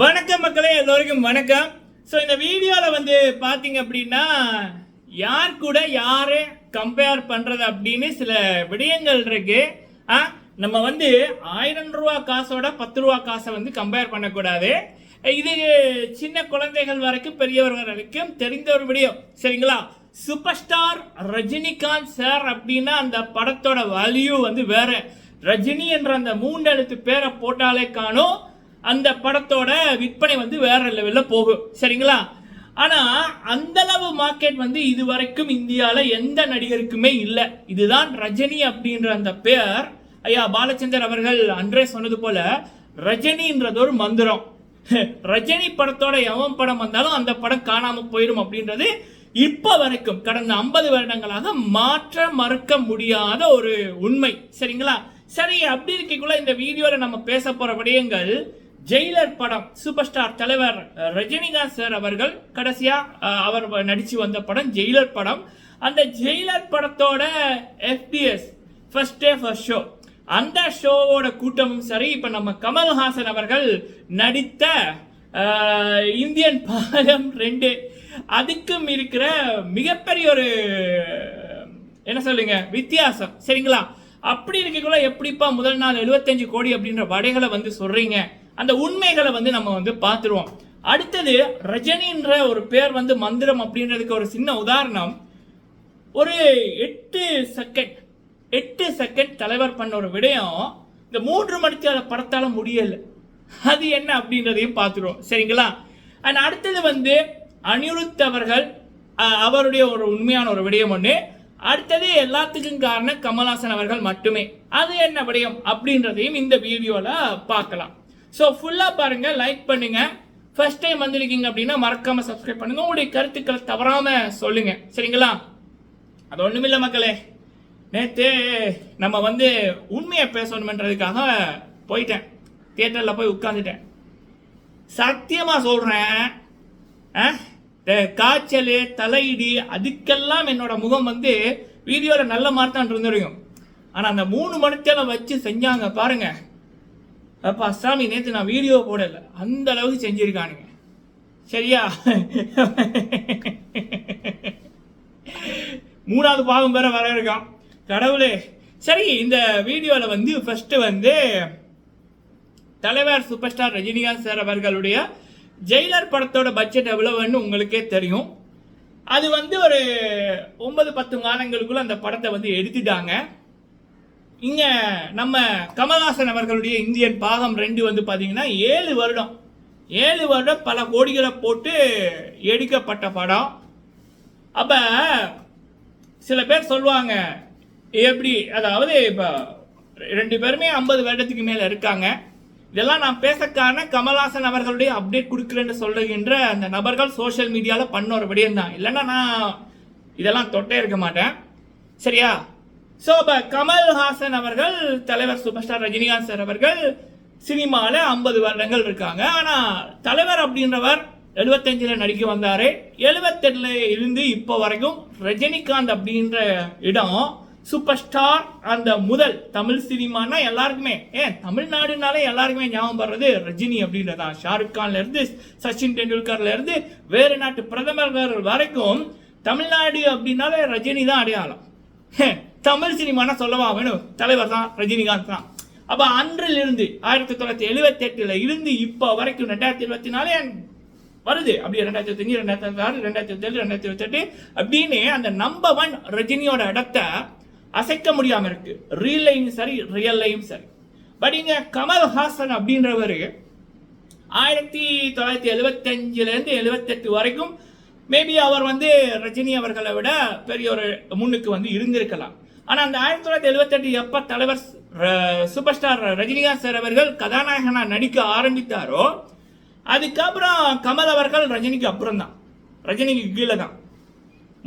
வணக்கம் மக்களே, எல்லோருக்கும் வணக்கம். ஸோ இந்த வீடியோவில் வந்து பார்த்தீங்க அப்படின்னா யார் கூட யாரை கம்பேர் பண்ணுறது அப்படின்னு சில விடயங்கள் இருக்கு. நம்ம வந்து 1000 ரூபா காசோட 10 ரூபா காசை வந்து கம்பேர் பண்ணக்கூடாது. இது சின்ன குழந்தைகள் வரைக்கும் பெரியவர்கள் வரைக்கும் தெரிந்த ஒரு விடயம், சரிங்களா? சூப்பர் ஸ்டார் ரஜினிகாந்த் சார் அப்படின்னா அந்த படத்தோட வேல்யூ வந்து வேற. ரஜினி என்ற அந்த 3 எழுத்து பேரை போட்டாலே காணும் அந்த படத்தோட விற்பனை வந்து வேற லெவலில் போகும், சரிங்களா? ஆனால் அந்த அளவு மார்க்கெட் வந்து இது வரைக்கும் இந்தியாவில் எந்த நடிகருக்குமே இல்லை. இதுதான் ரஜினி அப்படின்ற அந்த பேர். ஐயா பாலச்சந்தர் அவர்கள் அன்றே சொன்னது போல ரஜினின்றது ஒரு மந்திரம். ரஜினி படத்தோட எவன் படம் வந்தாலும் அந்த படம் காணாமல் போயிடும் அப்படின்றது இப்போ வரைக்கும் கடந்த 50 வருடங்களாக மாற்ற மறுக்க முடியாத ஒரு உண்மை, சரிங்களா? சரி, அப்படி இருக்கக்குள்ள இந்த வீடியோவில் நம்ம பேச போற விடயங்கள் ஜெயிலர் படம். சூப்பர் ஸ்டார் தலைவர் ரஜினிகாந்த் சார் அவர்கள் கடைசியா அவர் நடிச்சு வந்த படம் ஜெயிலர் படம். அந்த ஜெயிலர் படத்தோட FDS first day first show, அந்த ஷோவோட கூட்டமும் சரி, இப்ப நம்ம கமல்ஹாசன் அவர்கள் நடித்த இந்தியன் பாகம் 2 அதுக்கும் இருக்கிற மிகப்பெரிய ஒரு என்ன சொல்லுங்க வித்தியாசம், சரிங்களா? அப்படி இருக்கக்குள்ள எப்படிப்பா முதல் நாள் 75 கோடி அப்படின்ற வடைகளை வந்து சொல்றீங்க? அந்த உண்மைகளை வந்து நம்ம வந்து பார்த்துருவோம். அடுத்தது ரஜினின்ற ஒரு பேர் வந்து மந்திரம் அப்படின்றதுக்கு ஒரு சின்ன உதாரணம். ஒரு 8 செகண்ட் தலைவர் பண்ண ஒரு விடயம் இந்த 3 மணிக்கு படத்தால முடியல. அது என்ன அப்படின்றதையும் பார்த்துருவோம், சரிங்களா? அண்ட் அடுத்தது வந்து அனிருத் அவர்கள் அவருடைய ஒரு உண்மையான ஒரு விடயம் ஒன்று. அடுத்தது எல்லாத்துக்கும் காரணம் கமல்ஹாசன் அவர்கள் மட்டுமே. அது என்ன விடயம் அப்படின்றதையும் இந்த வீடியோவில் பார்க்கலாம். ஸோ ஃபுல்லாக பாருங்க, லைக் பண்ணுங்க. ஃபர்ஸ்ட் டைம் வந்திருக்கீங்க அப்படின்னா மறக்காம சப்ஸ்கிரைப் பண்ணுங்க. உங்களுடைய கருத்துக்களை தவறாம சொல்லுங்க, சரிங்களா? அது ஒண்ணுமில்லை மக்களே, நேற்று நம்ம வந்து உண்மையை பேசணுமென்றதுக்காக போயிட்டேன், தியேட்டரில் போய் உட்காந்துட்டேன். சத்தியமா சொல்றேன், காய்ச்சல் தலையிடி அதுக்கெல்லாம் என்னோட முகம் வந்து வீடியோவில் நல்ல மாதிரி தான் இருந்துருக்கும். ஆனால் அந்த 3 மணித்தேல வச்சு செஞ்சாங்க பாருங்க, அப்பா சாமி, நேற்று நான் வீடியோ போடல, அந்த அளவுக்கு செஞ்சிருக்கானுங்க, சரியா? 3வது பாகம் வேற வர இருக்கான், கடவுளே. சரி, இந்த வீடியோவில் வந்து ஃபர்ஸ்ட் வந்து தலைவர் சூப்பர் ஸ்டார் ரஜினிகாந்த் சார் அவர்களுடைய ஜெயிலர் படத்தோட பட்ஜெட் எவ்வளவுன்னு உங்களுக்கே தெரியும். அது வந்து ஒரு 9-10 மாதங்களுக்குள்ள அந்த படத்தை வந்து எடுத்துட்டாங்க. இங்க நம்ம கமல்ஹாசன் அவர்களுடைய இந்தியன் பாகம் 2 வந்து பாத்தீங்கன்னா 7 வருடம் பல கோடிகளை போட்டு எடுக்கப்பட்ட படம். அப்ப சில பேர் சொல்லுவாங்க எப்படி, அதாவது இப்ப 2 பேருமே 50 வருடத்துக்கு மேல இருக்காங்க. இதெல்லாம் நான் பேசக்கான கமல்ஹாசன் அவர்களுடைய அப்டேட் கொடுக்குறேன்னு சொல்லுகின்ற அந்த நபர்கள் சோசியல் மீடியாவில் பண்ண ஒரு விடயம் தான், இல்லைன்னா நான் இதெல்லாம் தொட்டே இருக்க மாட்டேன், சரியா? ஸோ இப்போ கமல்ஹாசன் அவர்கள் தலைவர் சூப்பர் ஸ்டார் ரஜினிகாந்த் சார் அவர்கள் சினிமாவில் 50 வருடங்கள் இருக்காங்க. ஆனால் தலைவர் அப்படின்றவர் 75ல் நடிக்க வந்தார். 78ல் இருந்து இப்போ வரைக்கும் ரஜினிகாந்த் அப்படின்ற இடம் சூப்பர் ஸ்டார். அந்த முதல் தமிழ் சினிமானா எல்லாருக்குமே, தமிழ்நாடுனாலே எல்லாருக்குமே ஞாபகம் வர்றது ரஜினி அப்படின்றதா. ஷாருக் கான்ல இருந்து சச்சின் டெண்டுல்கர்ல இருந்து வேறு நாட்டு பிரதமர்கள் வரைக்கும் தமிழ்நாடு அப்படின்னாலே ரஜினி தான் அடையாளம். தமிழ் சினிமானா சொல்லவா வேணும், தலைவர் தான், ரஜினிகாந்த் தான். அப்ப அன்றிலிருந்து 1978ல் இருந்து இப்போ வரைக்கும் 2024 வருது, அப்படியே 2025, 2026, 2027, 2028 அப்படின்னு அந்த நம்பர் 1 ரஜினியோட இடத்தை அசைக்க முடியாம இருக்கு, ரீல்லையும் சரி ரியல்லையும் சரி. பட் இங்க கமல்ஹாசன் அப்படின்றவர் 1975ல இருந்து 78 வரைக்கும் மேபி அவர் வந்து ரஜினி அவர்களை விட பெரிய ஒரு முன்னுக்கு வந்து இருந்திருக்கலாம். ஆனா அந்த 1978 எப்ப தலைவர் சூப்பர் ஸ்டார் ரஜினிகாந்த் சார் அவர்கள் கதாநாயகனா நடிக்க ஆரம்பித்தாரோ அதுக்கப்புறம் கமல் அவர்கள் ரஜினிக்கு அப்புறம் தான், ரஜினிக்கு கீழே தான்.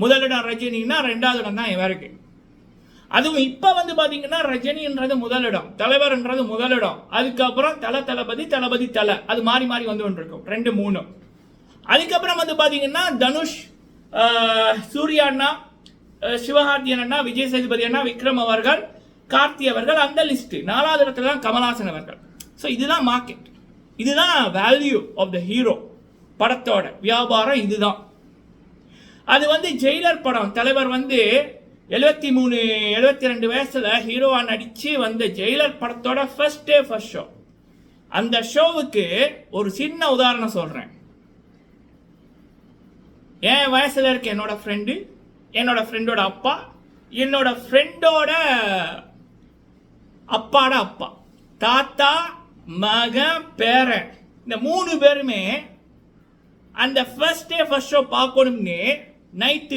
முதலிடம் ரஜினின்னா 2வது இடம் தான் இவருக்கு. அதுவும் இப்ப வந்து பாத்தீங்கன்னா ரஜினின்றது முதலிடம், தலைவர்ன்றது முதலிடம், அதுக்கப்புறம் தளபதி தலை, அது மாறி மாறி வந்து கொண்டிருக்கும் 2, 3. அதுக்கப்புறம் வந்து பாத்தீங்கன்னா தனுஷ், சூர்யா அண்ணா, சிவகார்த்தியன் அண்ணா, விஜய் சேதுபதி அண்ணா, விக்ரம் அவர்கள், கார்த்தி அவர்கள், அந்த லிஸ்ட் 4வது இடத்துல தான் கமல்ஹாசன் அவர்கள். ஸோ இதுதான் மார்க்கெட். இதுதான் வேல்யூ ஆஃப் த ஹீரோ. படத்தோட வியாபாரம் இதுதான். அது வந்து ஜெயிலர் படம். தலைவர் வந்து 73 72 வயசுல ஹீரோவா நடிச்சு வந்த ஜெயிலர் படத்தோட ஃபர்ஸ்ட் ஷோ. அந்த ஷோவுக்கு ஒரு சின்ன உதாரணம் சொல்றேன். என் வயசுல இருக்க என்னோட ஃப்ரெண்டோட அப்பா, என்னோட ஃப்ரெண்டோட அப்பாட அப்பா, தாத்தா, மகன், பேரன், இந்த 3 பேருமே அந்த ஃபர்ஸ்ட் ஷோ பார்க்கணும்னு நைட்டு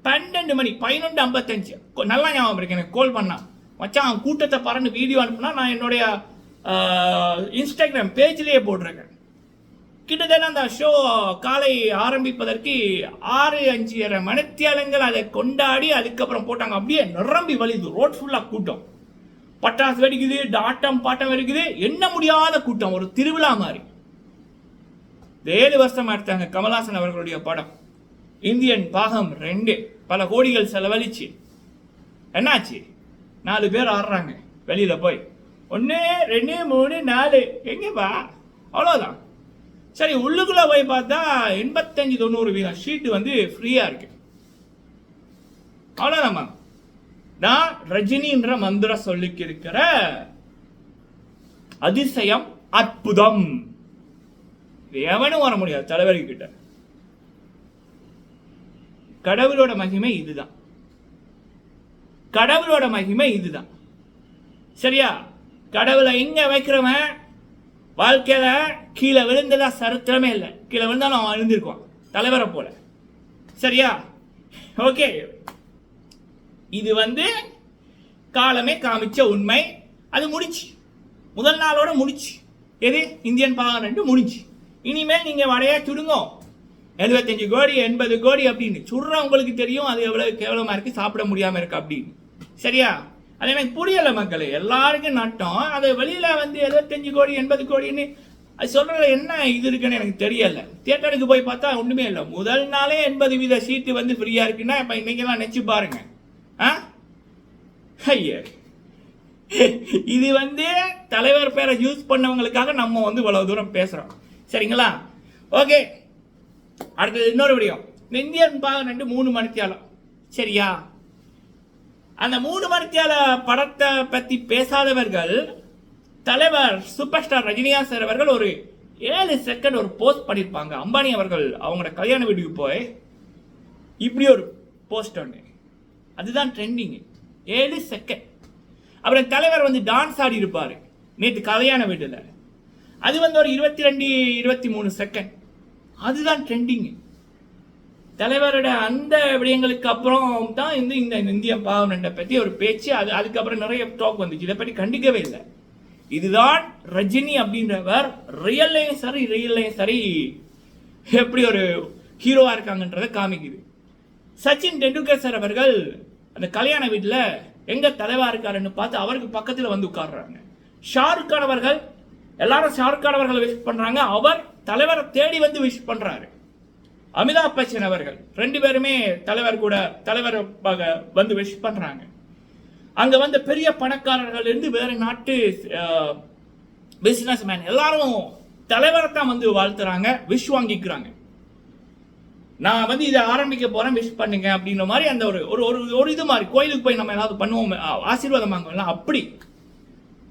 12 மணி 11:55 நல்லா ஞாபகம் இருக்கு. எனக்கு கால் பண்ணான், மச்சான் கூட்டத்தை பறந்து வீடியோ அனுப்புனா நான் என்னுடைய இன்ஸ்டாகிராம் பேஜ்லேயே போட்டிருக்கேன். கிட்டத்தட்ட அந்த ஷோ காலை ஆரம்பிப்பதற்கு 6-5 மணித்தியாலங்கள் அதை கொண்டாடி அதுக்கப்புறம் போட்டாங்க. அப்படியே நிரம்பி வலிது, ரோட் ஃபுல்லாக கூட்டம், பட்டாசு வெடிக்குது, ஆட்டம் பாட்டம் இருக்குது, எண்ண முடியாத கூட்டம், ஒரு திருவிழா மாதிரி. 7 வருஷம் எடுத்தாங்க கமல்ஹாசன் அவர்களுடைய படம் இந்தியன் பாகம் 2. பல கோடிகள் செலவழிச்சு என்னாச்சு, 4 பேர் ஆடுறாங்க வெளியில போய், 1 2 3 4 எங்கப்பா, அவ்வளோதான். சரி, உள்ளுக்குள்ள போய் பார்த்தா 85-90% ஷீட் வந்து ஃப்ரீயா இருக்கு. அவ்வளோதான். நான் ரஜினின்ற மந்திரம் சொல்லிக்கு இருக்கிற அதிசயம், அற்புதம். எவனும் வர முடியாது தலைவர்கிட்ட. கடவுளோட மகிமை இதுதான். கடவுளோட மகிமை இதுதான். சரியா? கடவுளை இங்க வைக்கிறவன் வாழ்க்கையில கீழே விழுந்ததா சரித்திரமே இல்லை. கீழே விழுந்தாலும் அவன் விழுந்திருக்கான் தலைவரை போல. சரியா? ஓகே, இது வந்து காலமே காமிச்ச உண்மை. அது முடிச்சு, முதல் நாளோட முடிச்சு. எது? இந்தியன் பாகம் 2 முடிச்சு. இனிமேல் நீங்க வடையா சுடுங்க, 75 கோடி 80 கோடி அப்படின்னு சுடுற உங்களுக்கு தெரியும் அது எவ்வளவு கேவலமா இருக்கு, சாப்பிட முடியாம இருக்கு அப்படின்னு. சரியா? அது எனக்கு புரியல மக்களே. எல்லாருக்கும் நட்டம். அது வெளியில வந்து 75 கோடி 80 கோடின்னு அது சொல்றதுல என்ன இது இருக்குன்னு எனக்கு தெரியல. தியேட்டருக்கு போய் பார்த்தா ஒண்ணுமே இல்லை. முதல் நாளே 80% சீட்டு வந்து ஃப்ரீயா இருக்குன்னா இப்ப இன்னைக்கெல்லாம் நினைச்சு பாருங்க. ஐயா, இது வந்து தலைவர் பேரை யூஸ் பண்ணவங்களுக்காக நம்ம வந்து இவ்வளவு தூரம் பேசுறோம். சரிங்களா? ஓகே, அடுத்தது இன்னொரு விடயம். இந்தியன் பாகம் 2 3 மணித்தியாலம். சரியா? அந்த 3 மணித்தியால படத்தை பத்தி பேசாதவர்கள், தலைவர் சூப்பர் ஸ்டார் ரஜினிகாந்த் சார் அவர்கள் ஒரு 7 செகண்ட் ஒரு போஸ்ட் பண்ணியிருப்பாங்க. அம்பானி அவர்கள் அவங்களோட கல்யாண வீட்டுக்கு போய் இப்படி ஒரு போஸ்ட் ஒன்று, அதுதான் ட்ரெண்டிங். 7 செகண்ட். அப்புறம் தலைவர் வந்து டான்ஸ் ஆடி இருப்பாரு நேற்று கல்யாண வீட்டில், அது வந்து ஒரு 22-23 செகண்ட். அதுதான் ட்ரெண்டிங். தலைவரோட அந்த விடயங்களுக்கு அப்புறம் தான் இந்த இந்திய பாகம் 2 பற்றி ஒரு பேச்சு. அதுக்கப்புறம் நிறைய டாக் வந்துச்சு. இதை பற்றி கண்டிக்கவே இல்லை. இதுதான் ரஜினி அப்படின்றவர் ரியல்லையும் சரி எப்படி ஒரு ஹீரோவா இருக்காங்கன்றதை காமிக்குது. சச்சின் டெண்டுல்கர் சார் அவர்கள் அந்த கல்யாண வீட்டில் எங்க தலைவா இருக்காருன்னு பார்த்து அவருக்கு பக்கத்தில் வந்து உட்கார்றாங்க. ஷாருக் கான் அவர்கள், எல்லாரும் ஷாருக் கான் அவர்கள் விஷ் பண்றாங்க, அவர் தலைவரை தேடி வந்து விஷ் பண்றாரு. அமிதாப் பச்சன் அவர்கள் 2 பேருமே தலைவர் வந்து விஷ் பண்றாங்க. அங்க வந்து பெரிய பணக்காரர்கள் இருந்து வேற நாட்டு பிசினஸ் மேன் எல்லாரும் தலைவரை தான் வந்து வாழ்த்துறாங்க, விஷ் வாங்கிக்கிறாங்க. நான் வந்து இதை ஆரம்பிக்க போறேன், விஷ் பண்ணுங்க அப்படின்ற மாதிரி அந்த ஒரு இது மாதிரி கோயிலுக்கு போய் நம்ம ஏதாவது பண்ணுவோம், ஆசீர்வாதம் வாங்குவோம், அப்படி.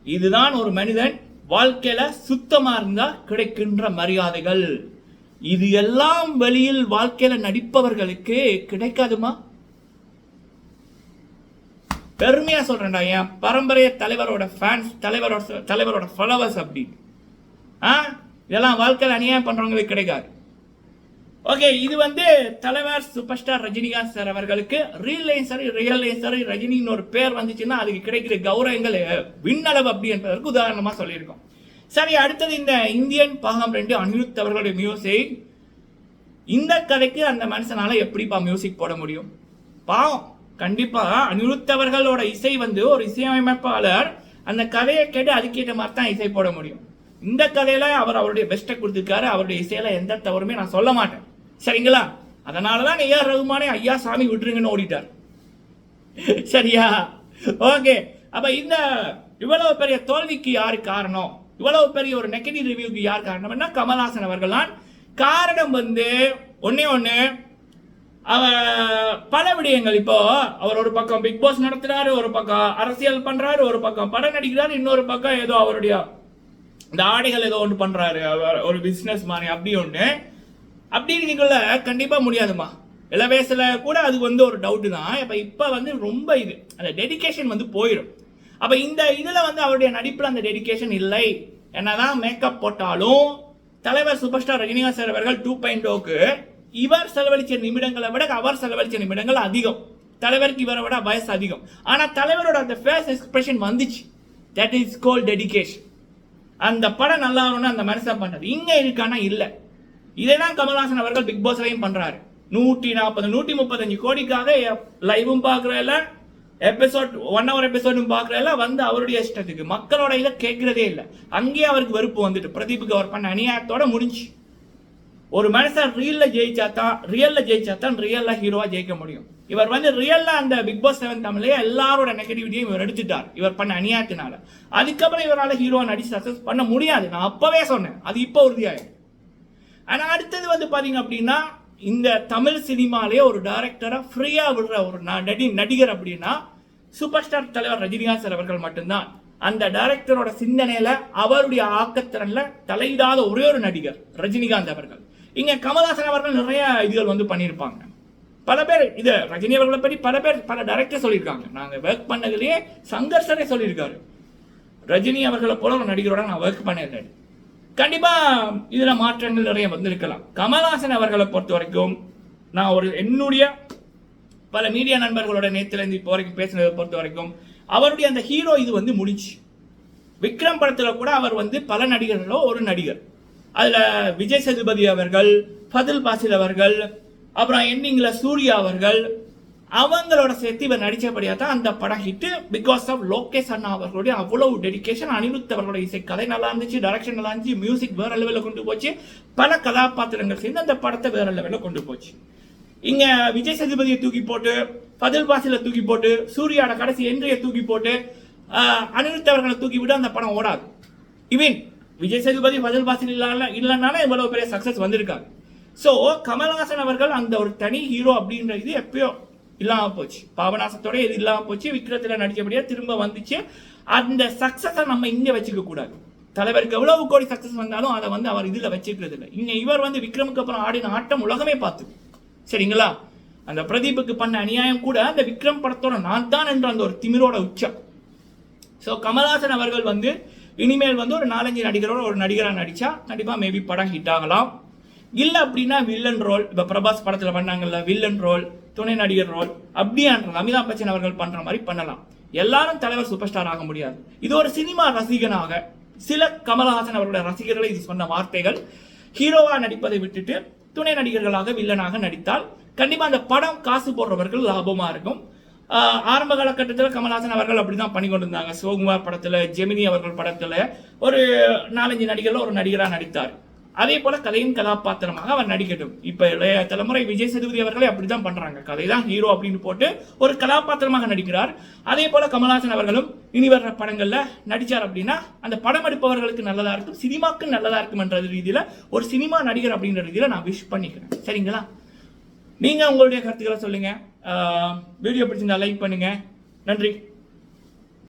இதுதான் ஒரு மனிதன் வாழ்க்கையில சுத்தமா இருந்தா கிடைக்கின்ற மரியாதைகள். இது எல்லாம் வெளியில் வாழ்க்கையில நடிப்பவர்களுக்கு கிடைக்காதுமா? பெருமையா சொல்றேன்டா, என் பரம்பரைய தலைவரோட ஃபேன்ஸ், தலைவரோட ஃபாலோவர்ஸ் அப்படி. இதெல்லாம் வாழ்க்கையில் அநியாயம் பண்றவங்களுக்கு கிடைக்காது. ஓகே, இது வந்து தலைவர் சூப்பர் ஸ்டார் ரஜினிகாந்த் சார் அவர்களுக்கு ரியல்லையும் சரி ரஜினின்னு ஒரு பேர் வந்துச்சுன்னா அதுக்கு கிடைக்கிற கௌரவங்கள் விண்ணளவு அப்படி என்பதற்கு உதாரணமா சொல்லியிருக்கோம். சரி, அடுத்தது இந்த இந்தியன் பாகம் 2 அனிருத் அவர்களுடைய மியூசிக். இந்த கதைக்கு அந்த மனுஷனால எப்படிப்பா மியூசிக் போட முடியும்? பாவம். கண்டிப்பா அனிருத் அவர்களோட இசை வந்து ஒரு இசையமைப்பாளர் அந்த கதையை கேட்டு அதுக்கேற்ற மாதிரி தான் இசை போட முடியும். இந்த கதையில அவருடைய பெஸ்ட்டை கொடுத்துருக்காரு. அவருடைய இசையில எந்த தவறுமே நான் சொல்ல மாட்டேன். சரிங்களா? அதனாலதான் ஏஆர் ரகுமானே ஐயா சாமி விட்டுருங்கன்னு ஓடிட்டார். சரியா? ஓகே, அப்ப இந்த இவ்வளவு பெரிய தோல்விக்கு யாரு காரணம் இவ்வளவு பெரிய ஒரு நெகட்டிவ் ரிவ்யூக்கு யார் காரணம்னா கமல்ஹாசன் அவர்கள் தான் காரணம். வந்து ஒண்ணு பல விடயங்கள். இப்போ அவர் ஒரு பக்கம் பிக் பாஸ் நடத்துறாரு, ஒரு பக்கம் அரசியல் பண்றாரு, ஒரு பக்கம் படம் நடிக்கிறாரு, இன்னொரு பக்கம் ஏதோ அவருடைய இந்த ஆடைகள் ஏதோ ஒன்று பண்றாரு, ஒரு பிசினஸ் மாதிரி அப்படி ஒண்ணு. அப்படி இருக்கக்குள்ள கண்டிப்பா முடியாதுமா. எல்லா வயசுல கூட அது வந்து ஒரு டவுட் தான். இப்ப வந்து ரொம்ப இது அந்த டெடிகேஷன் வந்து போயிடும். அப்ப இந்த இதுல வந்து அவருடைய நடிப்புல அந்த டெடிகேஷன் இல்லை. என்னதான் மேக்கப் போட்டாலும் தலைவர் சூப்பர் ஸ்டார் ரஜினிகாந்த் சார் அவர்கள் 2.0க்கு இவர் செலவழிச்ச நிமிடங்களை விட அவர் செலவழிச்ச நிமிடங்கள் அதிகம். தலைவருக்கு இவரை விட வயசு அதிகம். ஆனா தலைவரோட அந்த ஃபேஸ் எக்ஸ்பிரஷன் வந்துச்சு. That is called dedication. அந்த படம் நல்லா வரணும்னு அந்த மனுஷன் பண்ணது இங்க இருக்கானா இல்ல. இதேதான் கமல்ஹாசன் அவர்கள் பிக் பாஸ்லையும் பண்றாரு. 140 135 கோடிக்காக லைவும் பாக்குறல, எபிசோட் 1 hour எபிசோடும் பாக்குறல வந்து அவருடைய இஷ்டத்துக்கு மக்களோட இதை கேட்கறதே இல்லை. அங்கேயே அவருக்கு வெறுப்பு வந்துட்டு பிரதீப்புக்கு அவர் பண்ண அநியாயத்தோட முடிஞ்சு. ஒரு மனுஷன் ரியல்ல ஜெயிச்சா தான் ரியல்ல ஹீரோவா ஜெயிக்க முடியும். இவர் வந்து ரியல்ல அந்த பிக் பாஸ் 7 தமிழ்லயே எல்லாரோட நெகட்டிவிட்டியும் இவர் எடுத்துட்டார் இவர் பண்ண அநியாயத்தினால. அதுக்கப்புறம் இவரால் ஹீரோவா நடிச்சு சக்சஸ் பண்ண முடியாது. நான் அப்பவே சொன்னேன், அது இப்போ உறுதியாயிடும். ஆனா அடுத்தது வந்து பாத்தீங்க அப்படின்னா இந்த தமிழ் சினிமாலேயே ஒரு டைரக்டரா ஃப்ரீயா விடுற ஒரு நடிகர் அப்படின்னா சூப்பர் ஸ்டார் தலைவர் ரஜினிகாந்த் சார் அவர்கள் மட்டும்தான். அந்த டைரக்டரோட சிந்தனையில அவருடைய ஆக்கத்திறன்ல தலையிடாத ஒரே ஒரு நடிகர் ரஜினிகாந்த் அவர்கள். இங்க கமல்ஹாசன் அவர்கள் நிறைய இதுகள் வந்து பண்ணியிருப்பாங்க. பல பேர் இது ரஜினி அவர்களை பற்றி பல டைரக்டர் சொல்லியிருக்காங்க. நாங்க ஒர்க் பண்ணதுலயே சங்கர்சரே சொல்லியிருக்காரு, ரஜினி அவர்களை போல ஒரு நடிகரோட நான் ஒர்க் பண்ணிருந்தேன். கண்டிப்பா இதுல மாற்றங்கள் நிறைய வந்திருக்கலாம். கமல்ஹாசன் அவர்களை பொறுத்த வரைக்கும் நான் ஒரு என்னுடைய பல மீடியா நண்பர்களோட நேத்திலிருந்து இப்போ வரைக்கும் பேசினதை பொறுத்த வரைக்கும் அவருடைய அந்த ஹீரோ இது வந்து முடிச்சு. விக்ரம் படத்துல கூட அவர் வந்து பல நடிகர்களோ ஒரு நடிகர். அதுல விஜய் சேதுபதி அவர்கள், ஃபதுல் பாசில் அவர்கள், அப்புறம் எண்டிங்ல சூர்யா அவர்கள், அவங்களோட சேர்த்து இவர் நடிச்சபடியா தான் அந்த படம் ஹிட். பிகாஸ் ஆஃப் லோகேஷ் அண்ணா அவர்களுடைய அவ்வளவு டெடிகேஷன். அனிருத் அவர்களுடைய இசை கதை நல்லா இருந்துச்சு, டைரக்ஷன் நல்லா இருந்துச்சு, மியூசிக் வேற லெவலில் கொண்டு போச்சு, பல கதாபாத்திரங்கள் சேர்ந்து அந்த படத்தை வேற லெவலில் கொண்டு போச்சு. இங்க விஜய் சேதுபதியை தூக்கி போட்டு, ஃபதுல் பாசில தூக்கி போட்டு, சூர்யாவோட கடைசி என்ட்ரியை தூக்கி போட்டு, அனிருத் அவர்களை தூக்கி விட்டு அந்த படம் ஓடாது. இவன் விஜய் சேதுபதி ஃபதுல் பாசில் இல்லைனால இவ்வளவு பெரிய சக்சஸ் வந்திருக்காங்க. ஸோ கமல்ஹாசன் அவர்கள் அந்த ஒரு தனி ஹீரோ அப்படின்ற இது எப்பயோ இல்லாம போச்சு. பாபநாசத்தோட இது இல்லாம போச்சு. விக்ரத்துல நடிச்சபடியா திரும்ப வந்துச்சு. அந்த சக்சஸை நம்ம இங்க வச்சுக்க கூடாது. தலைவருக்கு எவ்வளவு கோடி சக்சஸ் வந்தாலும் அதை வந்து அவர் இதுல வச்சுக்கிறது இல்லை. இங்க இவர் வந்து விக்ரமுக்கு அப்புறம் ஆடின ஆட்டம் உலகமே பார்த்து, சரிங்களா? அந்த பிரதீப்புக்கு பண்ண அநியாயம் கூட அந்த விக்ரம் படத்தோட நான் தான் என்ற அந்த ஒரு திமிரோட உச்சம். ஸோ கமல்ஹாசன் அவர்கள் வந்து இனிமேல் வந்து ஒரு 4-5 நடிகரோட ஒரு நடிகராக நடிச்சா கண்டிப்பா மேபி படம் ஹிட் ஆகலாம். இல்லை அப்படின்னா வில்லன் ரோல், இப்போ பிரபாஸ் படத்தில் பண்ணாங்கல்ல வில்லன் ரோல், துணை நடிகர் ரோல், அப்படியான்றது அமிதாப் பச்சன் அவர்கள் பண்ற மாதிரி பண்ணலாம். எல்லாரும் தலைவர் சூப்பர் ஸ்டார் ஆக முடியாது. இது ஒரு சினிமா ரசிகனாக சில கமல்ஹாசன் அவர்களுடைய ரசிகர்களை இது சொன்ன வார்த்தைகள். ஹீரோவா நடிப்பதை விட்டுட்டு துணை நடிகர்களாக வில்லனாக நடித்தால் கண்டிப்பா அந்த படம் காசு போடுறவர்கள் லாபமா இருக்கும். ஆரம்ப காலகட்டத்தில் கமல்ஹாசன் அவர்கள் அப்படிதான் பண்ணி கொண்டு இருந்தாங்க. சிவகுமார் படத்துல, ஜெமினி அவர்கள் படத்துல ஒரு 4-5 நடிகர்கள் ஒரு நடிகராக நடித்தார். அதே போல கதையின் கதாபாத்திரமாக அவர் நடிக்கட்டும். இப்ப இளைய தலைமுறை விஜய் சேதுபதி அவர்களே அப்படிதான் பண்றாங்க. கதை தான் ஹீரோ அப்படின்னு போட்டு ஒரு கதாபாத்திரமாக நடிக்கிறார். அதே போல கமல்ஹாசன் அவர்களும் இனி வர்ற படங்கள்ல நடிச்சார் அப்படின்னா அந்த படம் எடுப்பவர்களுக்கு நல்லதா இருக்கும், சினிமாக்கு நல்லதா இருக்கும் என்ற ரீதியில ஒரு சினிமா நடிகர் அப்படின்ற ரீதியில நான் விஷ் பண்ணிக்கிறேன். சரிங்களா? நீங்க உங்களுடைய கருத்துக்களை சொல்லுங்க. வீடியோ பிடிச்சிருந்தா லைக் பண்ணுங்க. நன்றி.